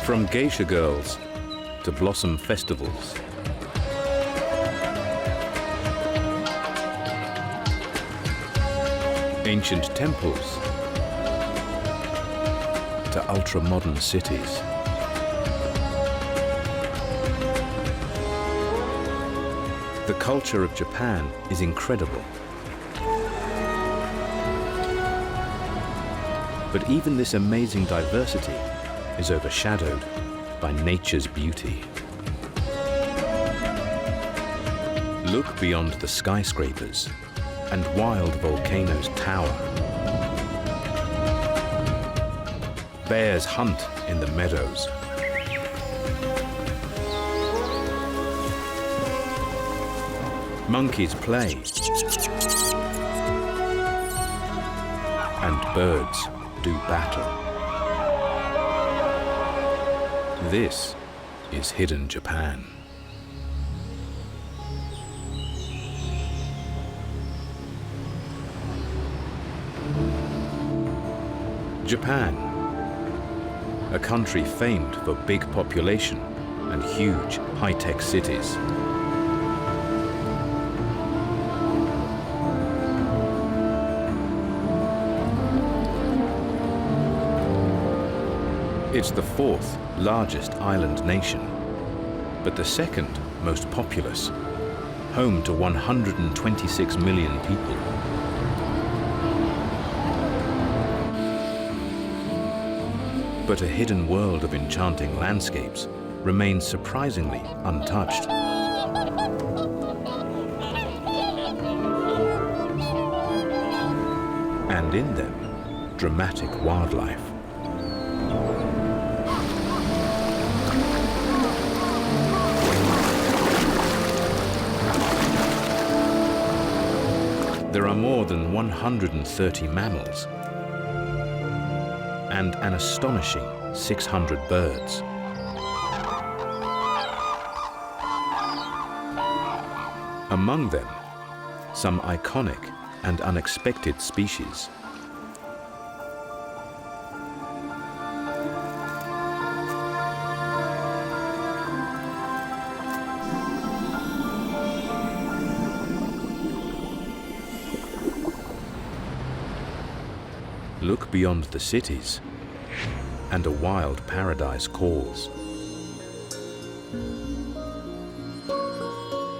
From geisha girls to blossom festivals, ancient temples to ultra-modern cities. The culture of Japan is incredible. But even this amazing diversity is overshadowed by nature's beauty. Look beyond the skyscrapers and wild volcanoes tower. Bears hunt in the meadows. Monkeys play. And birds do battle. This is hidden Japan. Japan, a country famed for big population and huge high-tech cities. It's the fourth largest island nation, but the second most populous, home to 126 million people. But a hidden world of enchanting landscapes remains surprisingly untouched. And in them, dramatic wildlife. There are more than 130 mammals and an astonishing 600 birds. Among them, some iconic and unexpected species. Look beyond the cities, and a wild paradise calls.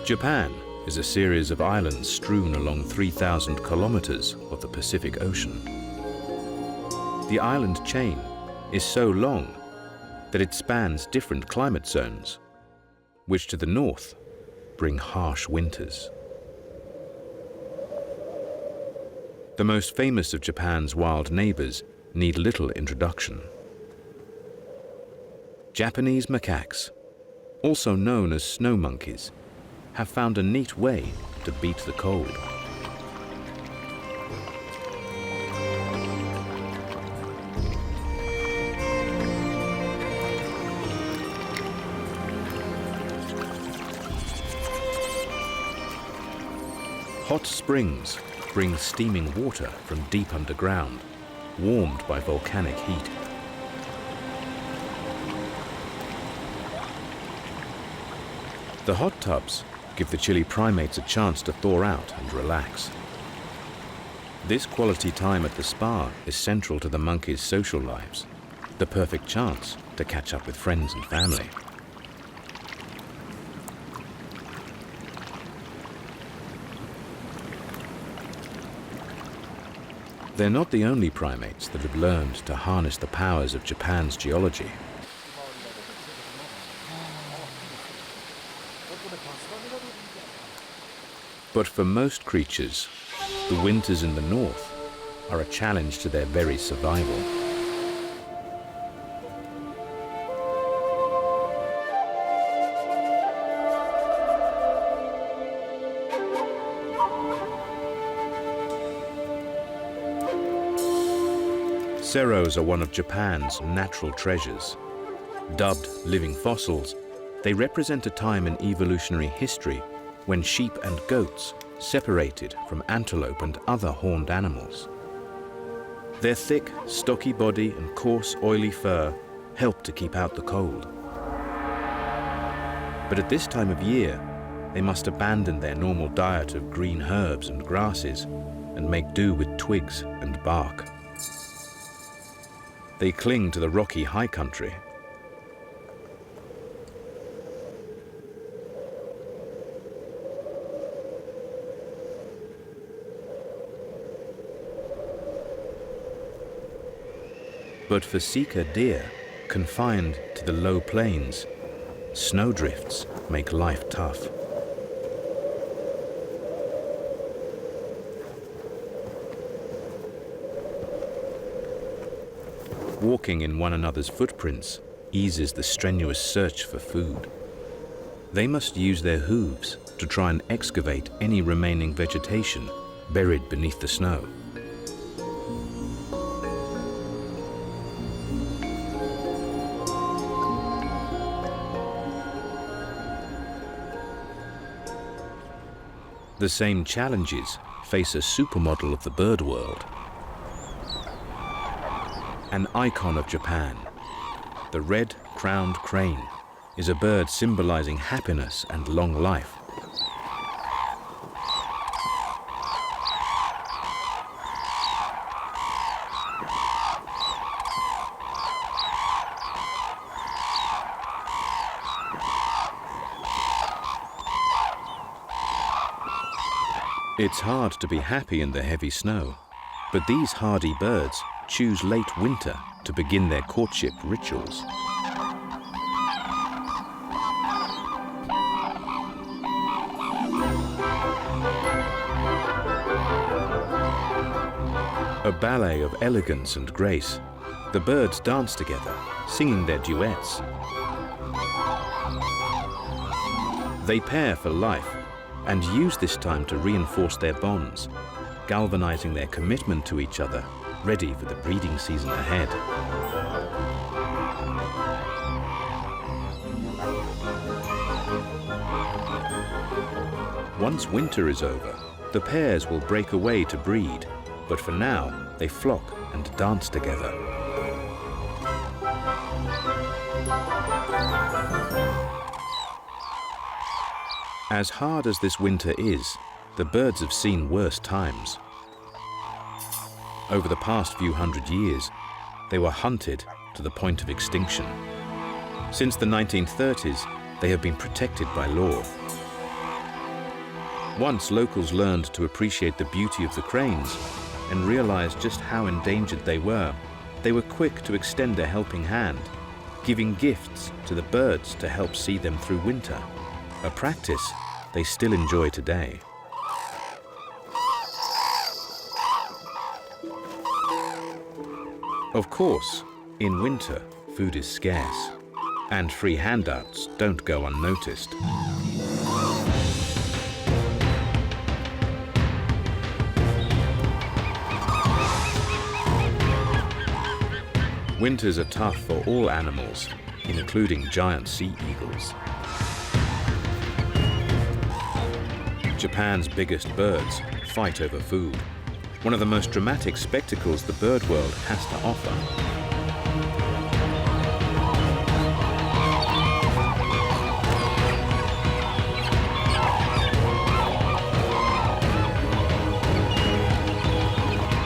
Japan is a series of islands strewn along 3,000 kilometers of the Pacific Ocean. The island chain is so long that it spans different climate zones, which to the north bring harsh winters. The most famous of Japan's wild neighbors need little introduction. Japanese macaques, also known as snow monkeys, have found a neat way to beat the cold. Hot springs bring steaming water from deep underground, warmed by volcanic heat. The hot tubs give the chilly primates a chance to thaw out and relax. This quality time at the spa is central to the monkeys' social lives, the perfect chance to catch up with friends and family. They're not the only primates that have learned to harness the powers of Japan's geology. But for most creatures, the winters in the north are a challenge to their very survival. Seros are one of Japan's natural treasures. Dubbed living fossils, they represent a time in evolutionary history when sheep and goats separated from antelope and other horned animals. Their thick, stocky body and coarse, oily fur help to keep out the cold. But at this time of year, they must abandon their normal diet of green herbs and grasses and make do with twigs and bark. They cling to the rocky high country. But for sika deer, confined to the low plains, snowdrifts make life tough. Walking in one another's footprints eases the strenuous search for food. They must use their hooves to try and excavate any remaining vegetation buried beneath the snow. The same challenges face a supermodel of the bird world. An icon of Japan, the red-crowned crane is a bird symbolizing happiness and long life. It's hard to be happy in the heavy snow, but these hardy birds choose late winter to begin their courtship rituals. A ballet of elegance and grace, the birds dance together, singing their duets. They pair for life and use this time to reinforce their bonds, galvanizing their commitment to each other, ready for the breeding season ahead. Once winter is over, the pairs will break away to breed, but for now, they flock and dance together. As hard as this winter is, the birds have seen worse times. Over the past few hundred years, they were hunted to the point of extinction. Since the 1930s, they have been protected by law. Once locals learned to appreciate the beauty of the cranes and realized just how endangered they were quick to extend a helping hand, giving gifts to the birds to help see them through winter, a practice they still enjoy today. Of course, in winter, food is scarce, and free handouts don't go unnoticed. Winters are tough for all animals, including giant sea eagles. Japan's biggest birds fight over food, one of the most dramatic spectacles the bird world has to offer.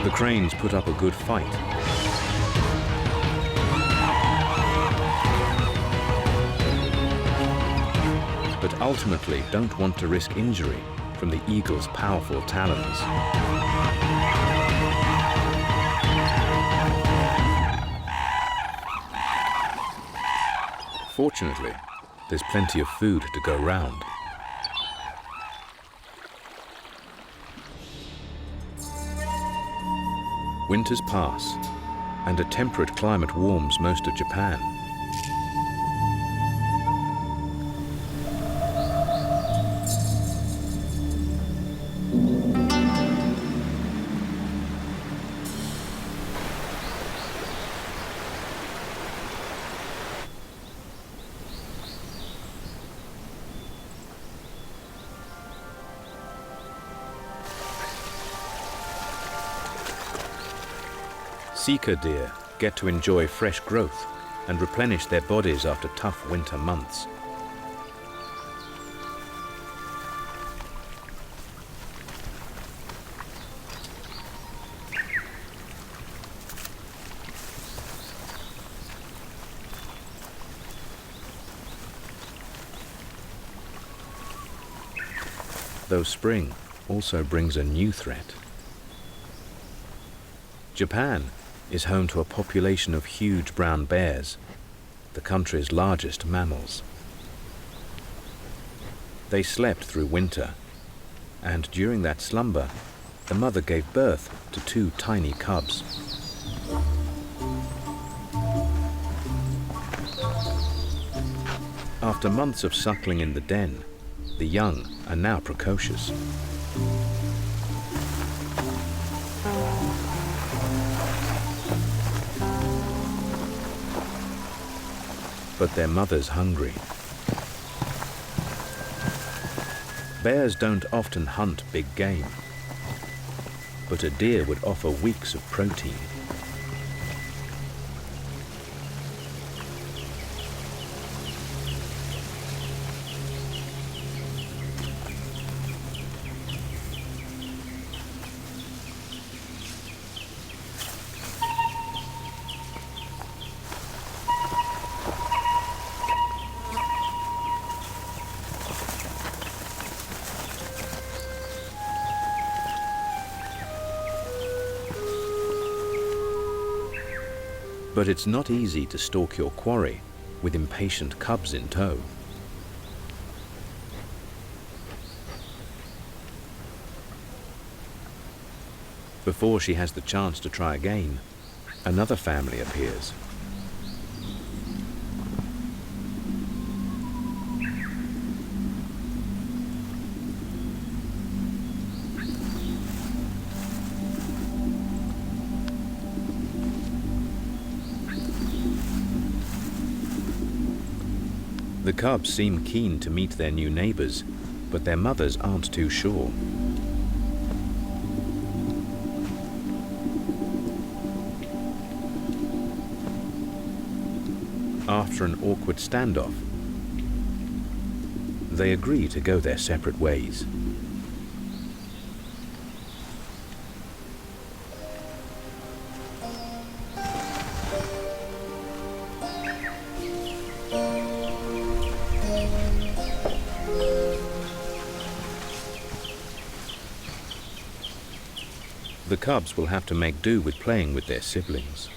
The cranes put up a good fight. But ultimately don't want to risk injury from the eagle's powerful talons. Fortunately, there's plenty of food to go round. Winters pass, and a temperate climate warms most of Japan. Sika deer get to enjoy fresh growth and replenish their bodies after tough winter months. Though spring also brings a new threat. Japan is home to a population of huge brown bears, the country's largest mammals. They slept through winter, and during that slumber, the mother gave birth to 2 tiny cubs. After months of suckling in the den, the young are now precocious. But their mother's hungry. Bears don't often hunt big game, but a deer would offer weeks of protein. But it's not easy to stalk your quarry with impatient cubs in tow. Before she has the chance to try again, another family appears. The cubs seem keen to meet their new neighbors, but their mothers aren't too sure. After an awkward standoff, they agree to go their separate ways. The cubs will have to make do with playing with their siblings.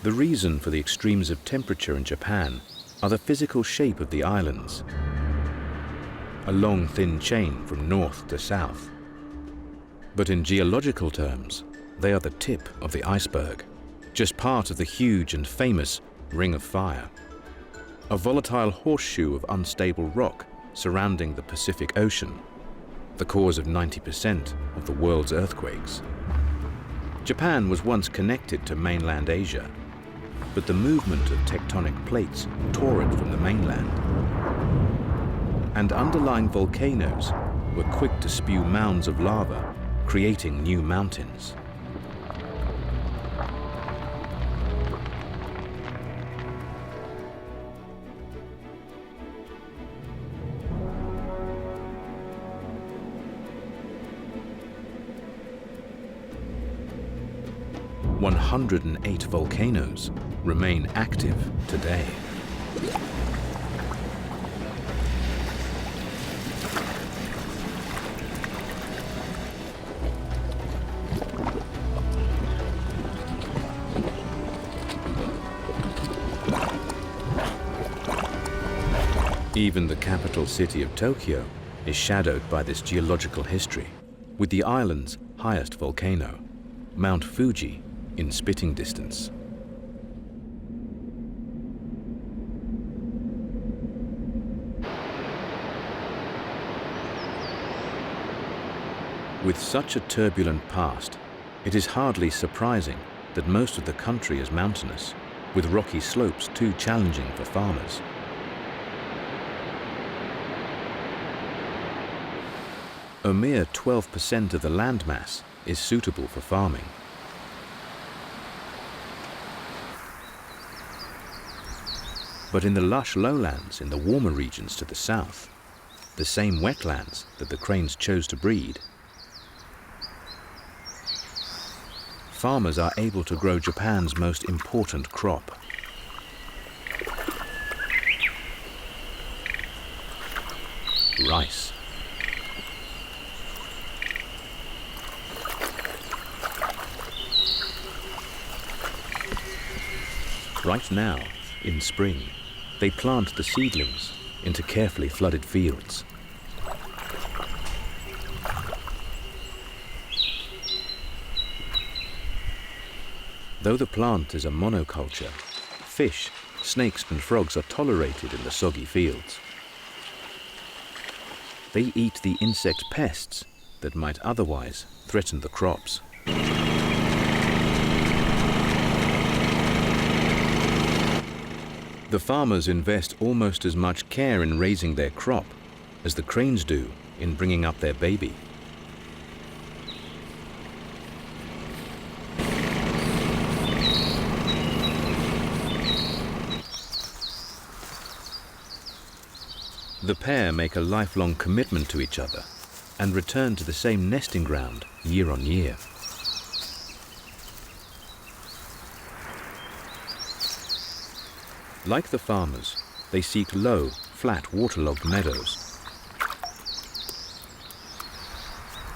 The reason for the extremes of temperature in Japan are the physical shape of the islands. A long, thin chain from north to south. But in geological terms, they are the tip of the iceberg, just part of the huge and famous Ring of Fire, a volatile horseshoe of unstable rock surrounding the Pacific Ocean, the cause of 90% of the world's earthquakes. Japan was once connected to mainland Asia, but the movement of tectonic plates tore it from the mainland. And underlying volcanoes were quick to spew mounds of lava, creating new mountains. One 108 volcanoes remain active today. Even the capital city of Tokyo is shadowed by this geological history, with the island's highest volcano, Mount Fuji, in spitting distance. With such a turbulent past, it is hardly surprising that most of the country is mountainous, with rocky slopes too challenging for farmers. A mere 12% of the landmass is suitable for farming. But in the lush lowlands in the warmer regions to the south, the same wetlands that the cranes chose to breed, farmers are able to grow Japan's most important crop. Rice. Right now, in spring, they plant the seedlings into carefully flooded fields. Though the plant is a monoculture, fish, snakes and frogs are tolerated in the soggy fields. They eat the insect pests that might otherwise threaten the crops. The farmers invest almost as much care in raising their crop as the cranes do in bringing up their baby. The pair make a lifelong commitment to each other and return to the same nesting ground year on year. Like the farmers, they seek low, flat, waterlogged meadows.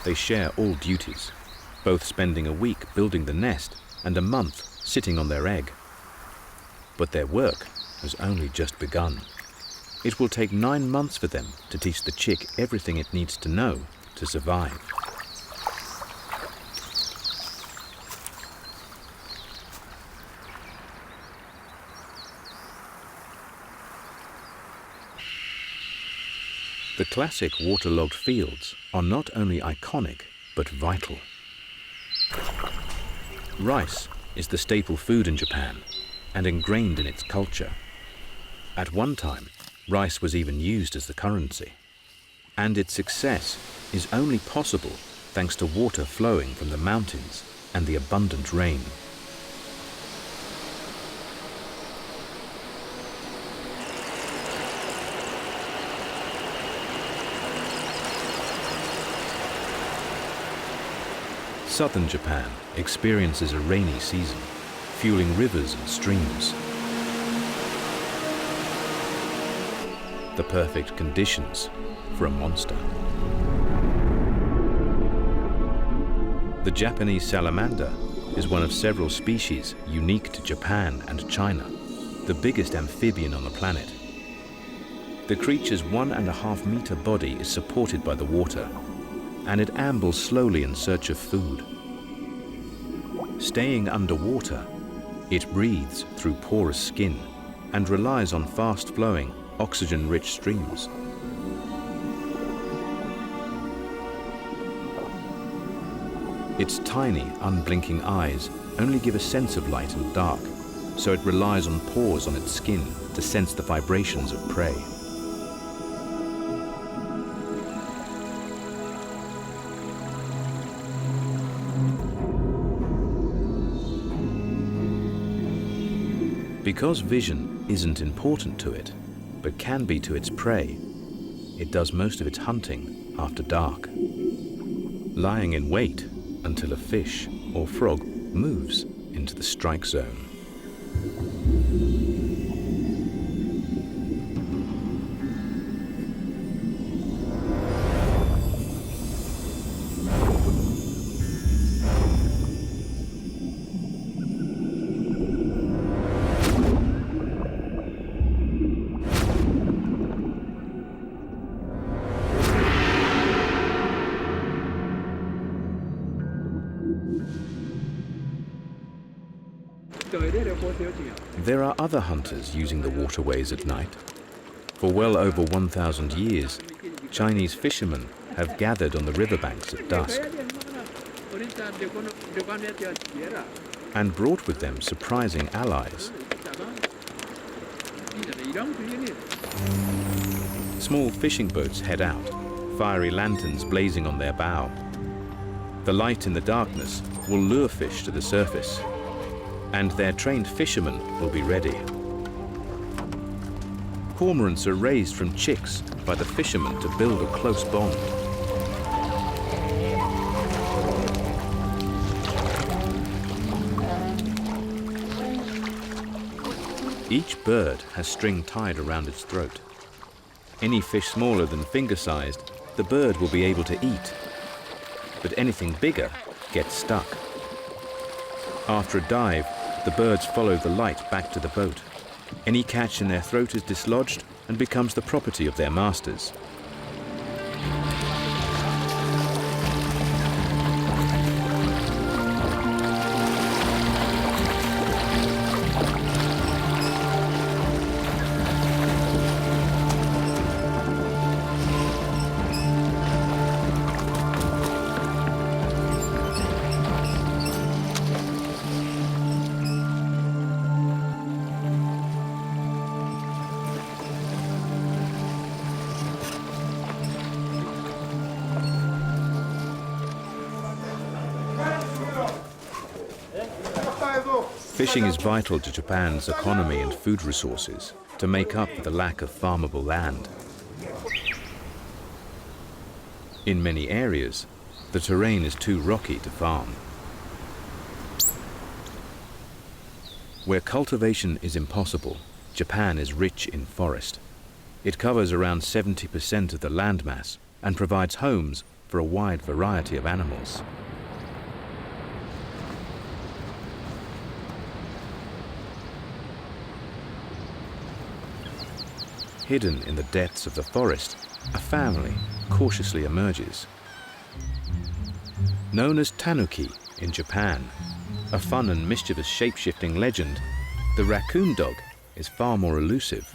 They share all duties, both spending a week building the nest and a month sitting on their egg. But their work has only just begun. It will take 9 months for them to teach the chick everything it needs to know to survive. The classic waterlogged fields are not only iconic, but vital. Rice is the staple food in Japan and ingrained in its culture. At one time, rice was even used as the currency. And its success is only possible thanks to water flowing from the mountains and the abundant rain. Southern Japan experiences a rainy season, fueling rivers and streams. The perfect conditions for a monster. The Japanese salamander is one of several species unique to Japan and China, the biggest amphibian on the planet. The creature's 1.5 meter body is supported by the water, and it ambles slowly in search of food. Staying underwater, it breathes through porous skin and relies on fast-flowing, oxygen-rich streams. Its tiny, unblinking eyes only give a sense of light and dark, so it relies on pores on its skin to sense the vibrations of prey. Because vision isn't important to it, but can be to its prey, it does most of its hunting after dark, lying in wait until a fish or frog moves into the strike zone. There are other hunters using the waterways at night. For well over 1,000 years, Chinese fishermen have gathered on the riverbanks at dusk and brought with them surprising allies. Small fishing boats head out, fiery lanterns blazing on their bow. The light in the darkness will lure fish to the surface, and their trained fishermen will be ready. Cormorants are raised from chicks by the fishermen to build a close bond. Each bird has string tied around its throat. Any fish smaller than finger-sized, the bird will be able to eat, but anything bigger gets stuck. After a dive, the birds follow the light back to the boat. Any catch in their throat is dislodged and becomes the property of their masters. Fishing is vital to Japan's economy and food resources to make up for the lack of farmable land. In many areas, the terrain is too rocky to farm. Where cultivation is impossible, Japan is rich in forest. It covers around 70% of the landmass and provides homes for a wide variety of animals. Hidden in the depths of the forest, a family cautiously emerges. Known as tanuki in Japan, a fun and mischievous shape-shifting legend, the raccoon dog is far more elusive.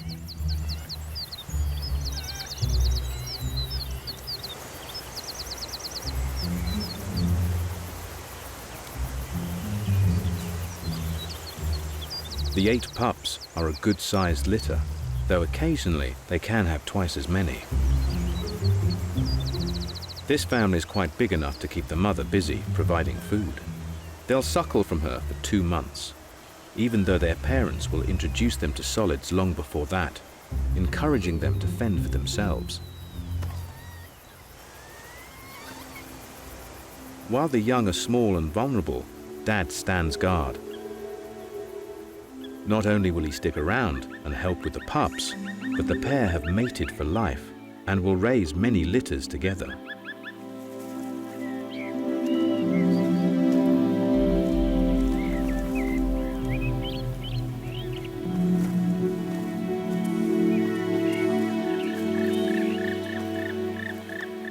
The 8 pups are a good-sized litter, though occasionally they can have twice as many. This family is quite big enough to keep the mother busy providing food. They'll suckle from her for 2 months, even though their parents will introduce them to solids long before that, encouraging them to fend for themselves. While the young are small and vulnerable, Dad stands guard. Not only will he stick around and help with the pups, but the pair have mated for life and will raise many litters together.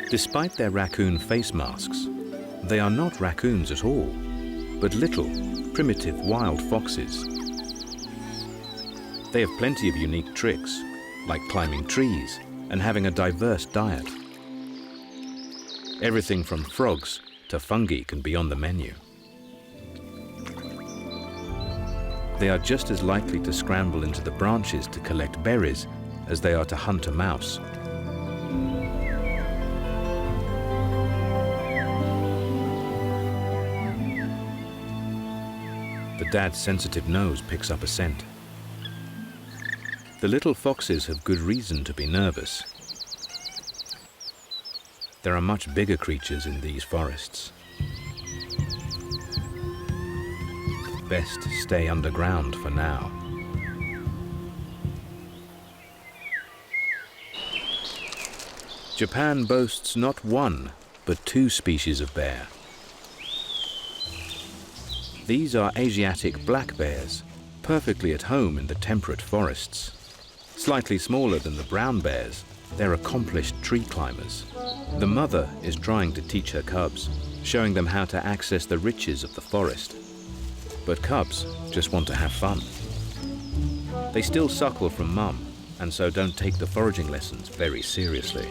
Despite their raccoon face masks, they are not raccoons at all, but little, primitive wild foxes. They have plenty of unique tricks, like climbing trees and having a diverse diet. Everything from frogs to fungi can be on the menu. They are just as likely to scramble into the branches to collect berries as they are to hunt a mouse. The dad's sensitive nose picks up a scent. The little foxes have good reason to be nervous. There are much bigger creatures in these forests. Best stay underground for now. Japan boasts not 1, but 2 species of bear. These are Asiatic black bears, perfectly at home in the temperate forests. Slightly smaller than the brown bears, they're accomplished tree climbers. The mother is trying to teach her cubs, showing them how to access the riches of the forest. But cubs just want to have fun. They still suckle from mum, and so don't take the foraging lessons very seriously.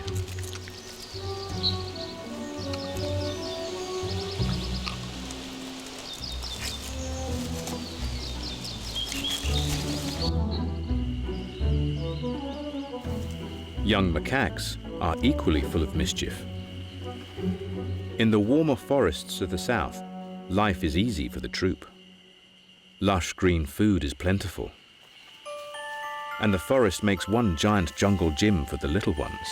Young macaques are equally full of mischief. In the warmer forests of the south, life is easy for the troop. Lush green food is plentiful, and the forest makes one giant jungle gym for the little ones.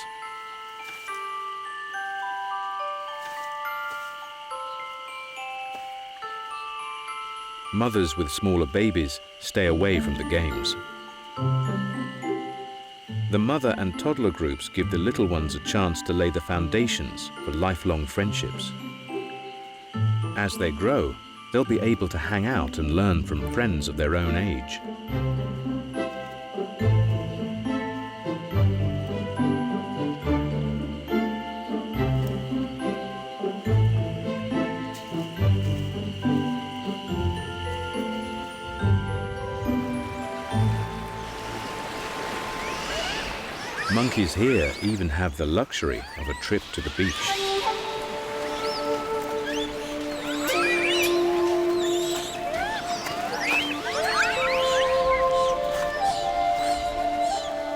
Mothers with smaller babies stay away from the games. The mother and toddler groups give the little ones a chance to lay the foundations for lifelong friendships. As they grow, they'll be able to hang out and learn from friends of their own age. Monkeys here even have the luxury of a trip to the beach.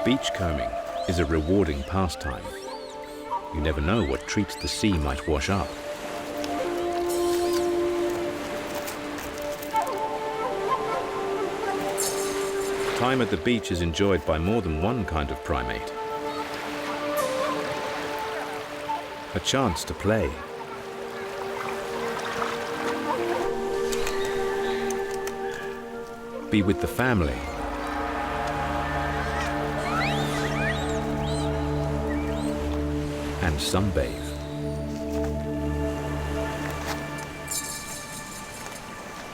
Beachcombing is a rewarding pastime. You never know what treats the sea might wash up. Time at the beach is enjoyed by more than one kind of primate. A chance to play. Be with the family. And sunbathe.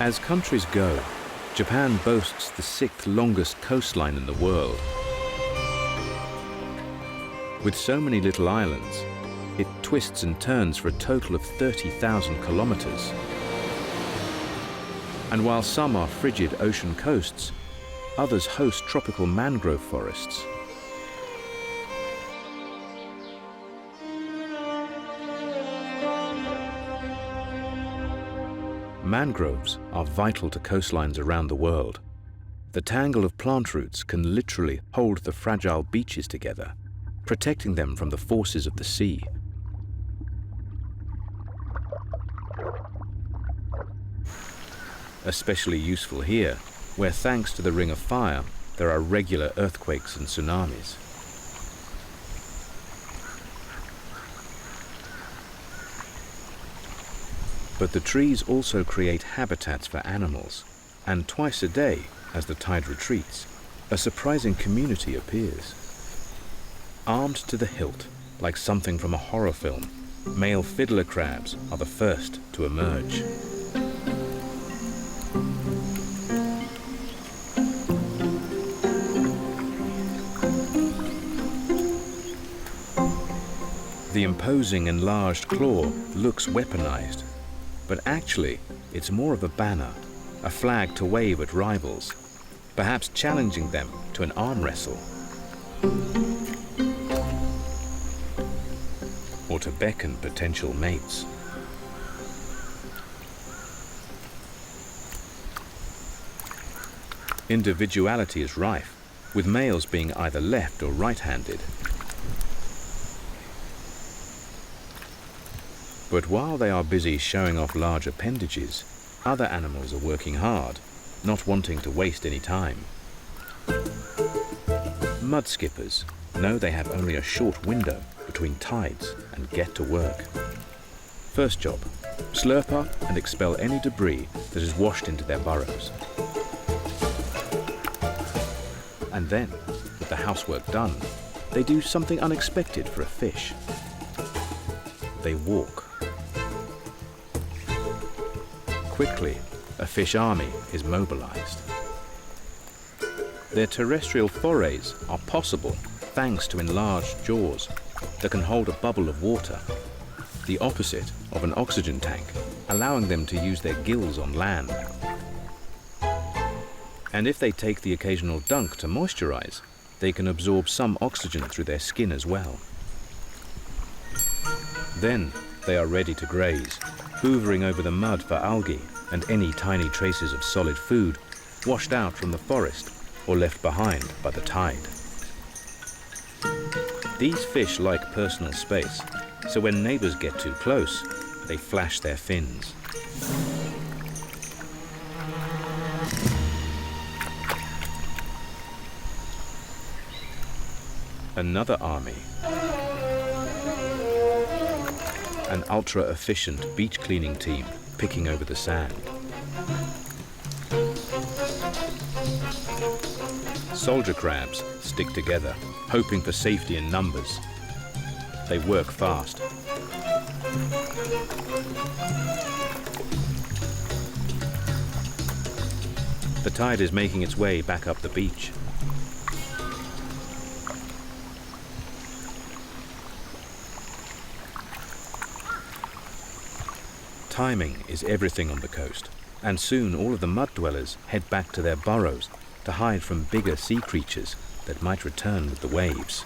As countries go, Japan boasts the 6th longest coastline in the world. With so many little islands, it twists and turns for a total of 30,000 kilometers. And while some are frigid ocean coasts, others host tropical mangrove forests. Mangroves are vital to coastlines around the world. The tangle of plant roots can literally hold the fragile beaches together, protecting them from the forces of the sea. Especially useful here, where thanks to the Ring of Fire, there are regular earthquakes and tsunamis. But the trees also create habitats for animals, and twice a day, as the tide retreats, a surprising community appears. Armed to the hilt, like something from a horror film, male fiddler crabs are the first to emerge. The imposing enlarged claw looks weaponized, but actually it's more of a banner, a flag to wave at rivals, perhaps challenging them to an arm wrestle, or to beckon potential mates. Individuality is rife, with males being either left or right-handed. But while they are busy showing off large appendages, other animals are working hard, not wanting to waste any time. Mud skippers know they have only a short window between tides and get to work. First job, slurp up and expel any debris that is washed into their burrows. And then, with the housework done, they do something unexpected for a fish. They walk. Quickly, a fish army is mobilized. Their terrestrial forays are possible thanks to enlarged jaws that can hold a bubble of water, the opposite of an oxygen tank, allowing them to use their gills on land. And if they take the occasional dunk to moisturize, they can absorb some oxygen through their skin as well. Then they are ready to graze, hoovering over the mud for algae and any tiny traces of solid food washed out from the forest or left behind by the tide. These fish like personal space, so when neighbors get too close, they flash their fins. Another army, an ultra-efficient beach cleaning team picking over the sand. Soldier crabs stick together, hoping for safety in numbers. They work fast. The tide is making its way back up the beach. Timing is everything on the coast, and soon all of the mud dwellers head back to their burrows to hide from bigger sea creatures that might return with the waves.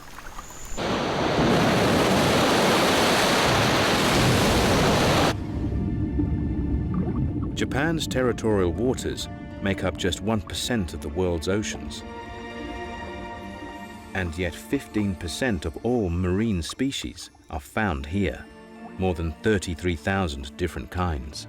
Japan's territorial waters make up just 1% of the world's oceans. And yet 15% of all marine species are found here, more than 33,000 different kinds.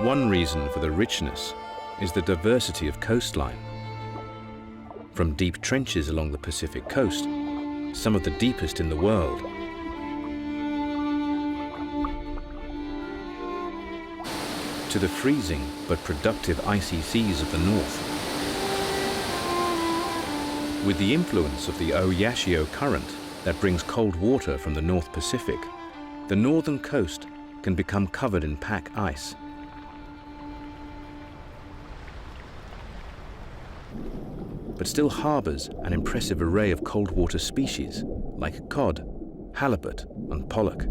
One reason for the richness is the diversity of coastline. From deep trenches along the Pacific coast, some of the deepest in the world, to the freezing but productive icy seas of the north. With the influence of the Oyashio current that brings cold water from the North Pacific, the northern coast can become covered in pack ice. But still harbors an impressive array of cold water species like cod, halibut, and pollock.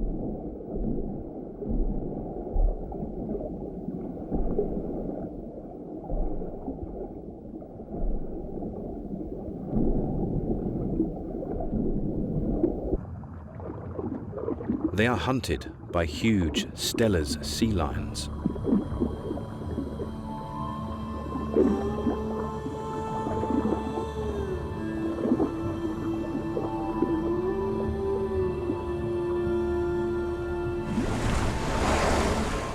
They are hunted by huge Steller's sea lions.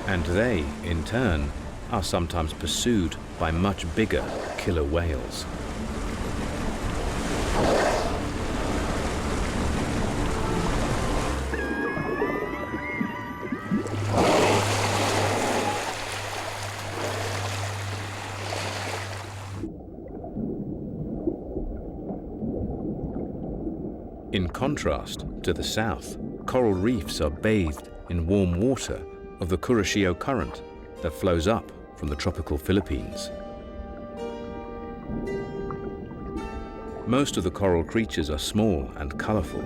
And they, in turn, are sometimes pursued by much bigger killer whales. In contrast to the south, coral reefs are bathed in warm water of the Kuroshio current that flows up from the tropical Philippines. Most of the coral creatures are small and colorful.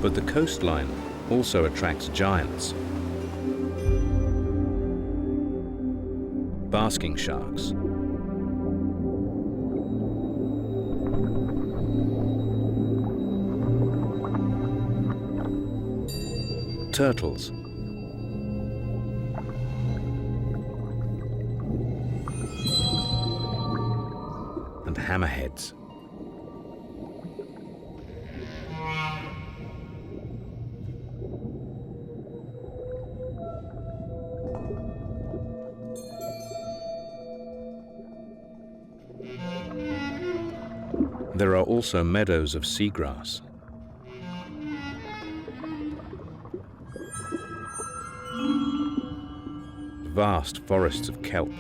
But the coastline also attracts giants. Basking sharks, turtles, and hammerheads. There are also meadows of seagrass. Vast forests of kelp.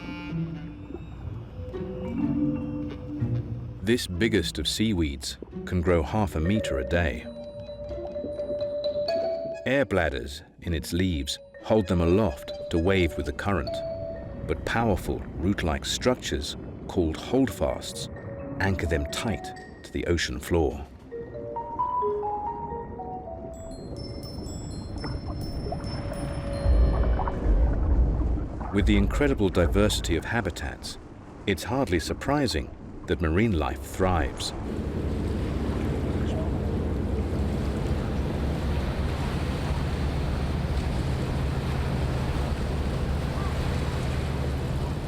This biggest of seaweeds can grow half a meter a day. Air bladders in its leaves hold them aloft to wave with the current, but powerful root-like structures called holdfasts anchor them tight to the ocean floor. With the incredible diversity of habitats, it's hardly surprising that marine life thrives.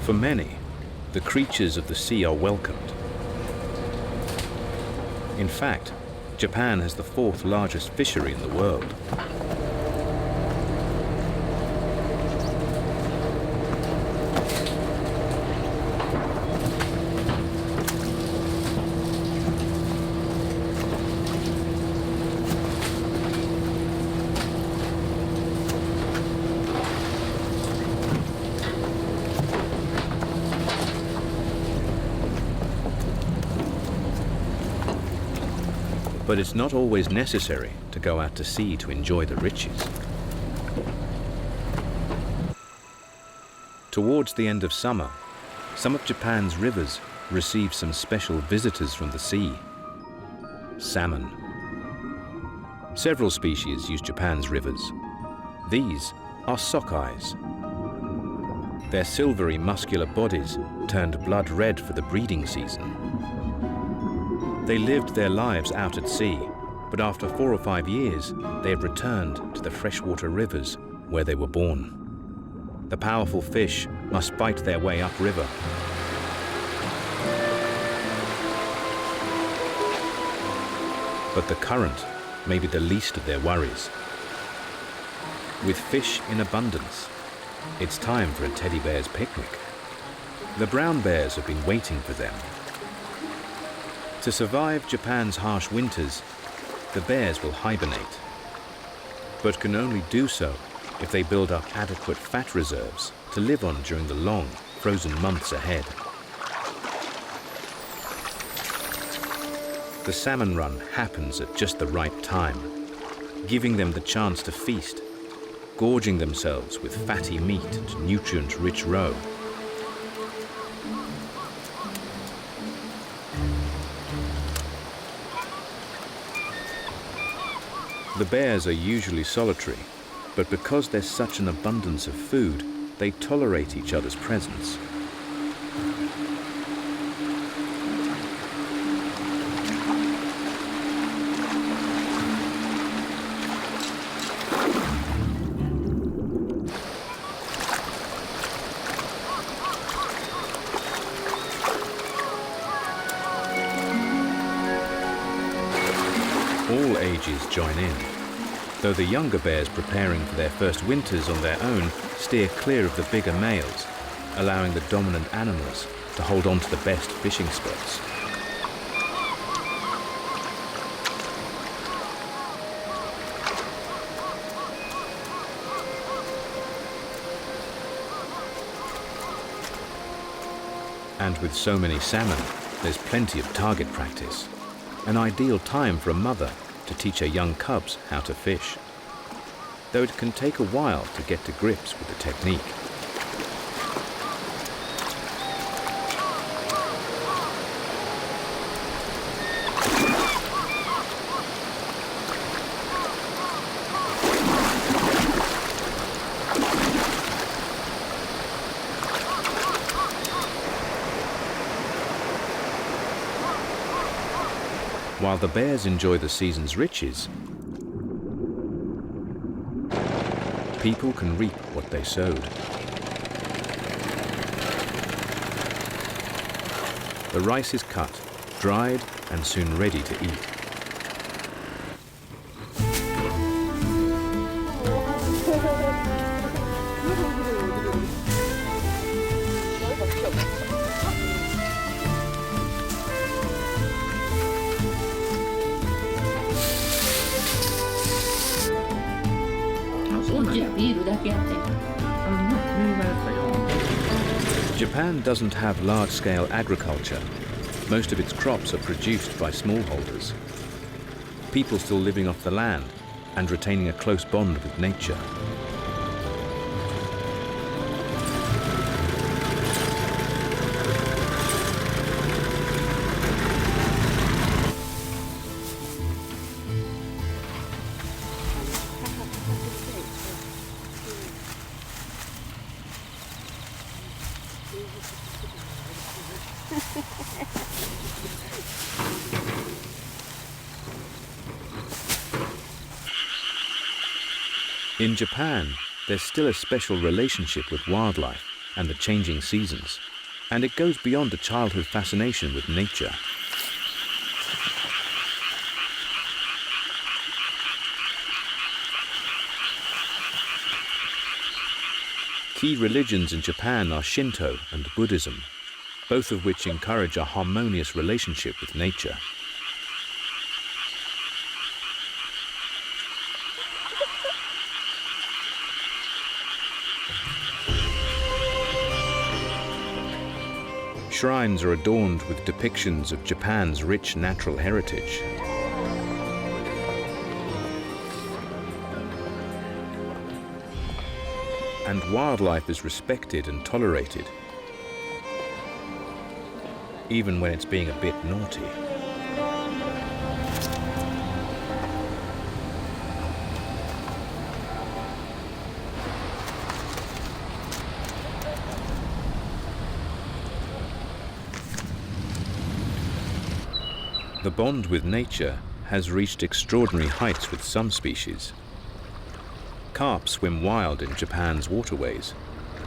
For many, the creatures of the sea are welcomed. In fact, Japan has the 4th largest fishery in the world. But it's not always necessary to go out to sea to enjoy the riches. Towards the end of summer, some of Japan's rivers receive some special visitors from the sea: salmon. Several species use Japan's rivers. These are sockeyes. Their silvery, muscular bodies turned blood red for the breeding season. They lived their lives out at sea, but after 4 or 5 years, they have returned to the freshwater rivers where they were born. The powerful fish must fight their way upriver. But the current may be the least of their worries. With fish in abundance, it's time for a teddy bear's picnic. The brown bears have been waiting for them. To survive Japan's harsh winters, the bears will hibernate, but can only do so if they build up adequate fat reserves to live on during the long, frozen months ahead. The salmon run happens at just the right time, giving them the chance to feast, gorging themselves with fatty meat and nutrient-rich roe. The bears are usually solitary, but because there's such an abundance of food, they tolerate each other's presence. All ages join in, though the younger bears preparing for their first winters on their own steer clear of the bigger males, allowing the dominant animals to hold on to the best fishing spots. And with so many salmon, there's plenty of target practice. An ideal time for a mother to teach her young cubs how to fish, though it can take a while to get to grips with the technique. While the bears enjoy the season's riches, people can reap what they sowed. The rice is cut, dried, and soon ready to eat. Japan doesn't have large-scale agriculture. Most of its crops are produced by smallholders. People still living off the land and retaining a close bond with nature. In Japan, there's still a special relationship with wildlife and the changing seasons, and it goes beyond a childhood fascination with nature. Key religions in Japan are Shinto and Buddhism, both of which encourage a harmonious relationship with nature. Shrines are adorned with depictions of Japan's rich natural heritage. And wildlife is respected and tolerated, even when it's being a bit naughty. The bond with nature has reached extraordinary heights with some species. Carp swim wild in Japan's waterways,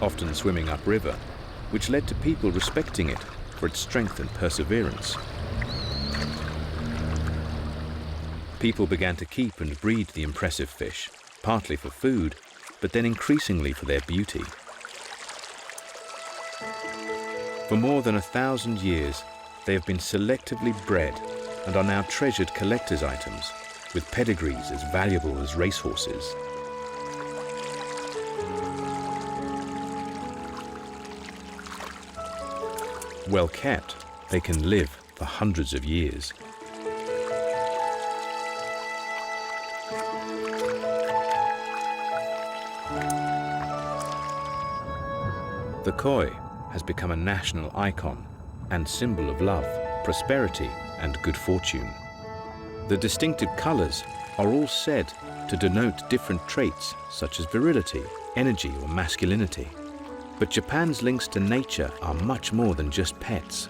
often swimming upriver, which led to people respecting it for its strength and perseverance. People began to keep and breed the impressive fish, partly for food, but then increasingly for their beauty. For more than 1,000 years, they have been selectively bred and are now treasured collector's items, with pedigrees as valuable as racehorses. Well kept, they can live for hundreds of years. The koi has become a national icon and symbol of love, prosperity, and good fortune. The distinctive colors are all said to denote different traits such as virility, energy, or masculinity. But Japan's links to nature are much more than just pets.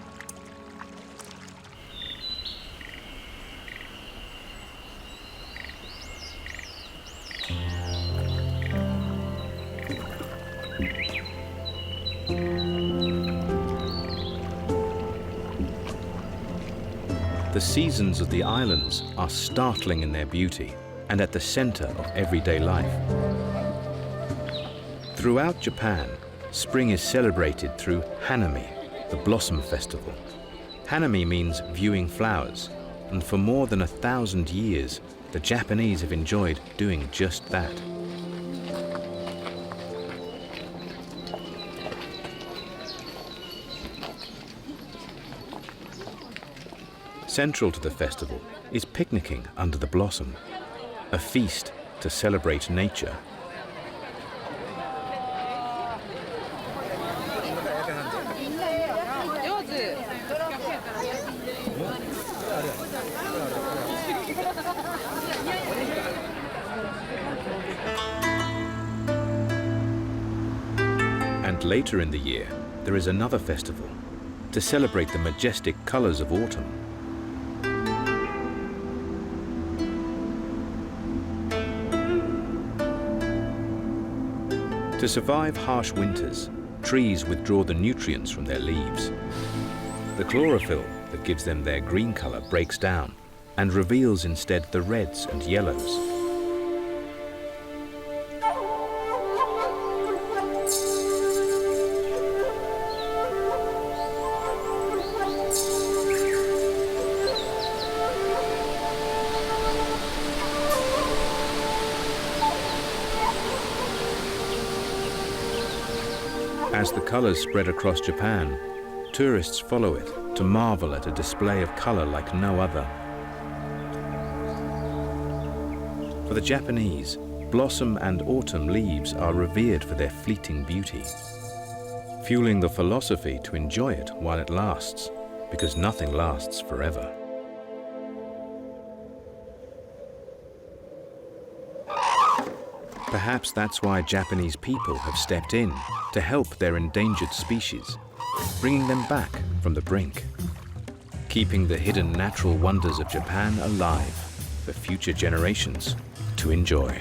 The seasons of the islands are startling in their beauty and at the center of everyday life. Throughout Japan, spring is celebrated through Hanami, the Blossom Festival. Hanami means viewing flowers, and for more than 1,000 years, the Japanese have enjoyed doing just that. Central to the festival is picnicking under the blossom, a feast to celebrate nature. And later in the year, there is another festival to celebrate the majestic colors of autumn. To survive harsh winters, trees withdraw the nutrients from their leaves. The chlorophyll that gives them their green color breaks down and reveals instead the reds and yellows. As the colors spread across Japan, tourists follow it to marvel at a display of color like no other. For the Japanese, blossom and autumn leaves are revered for their fleeting beauty, fueling the philosophy to enjoy it while it lasts, because nothing lasts forever. Perhaps that's why Japanese people have stepped in to help their endangered species bringing them back from the brink, keeping the hidden natural wonders of Japan alive for future generations to enjoy.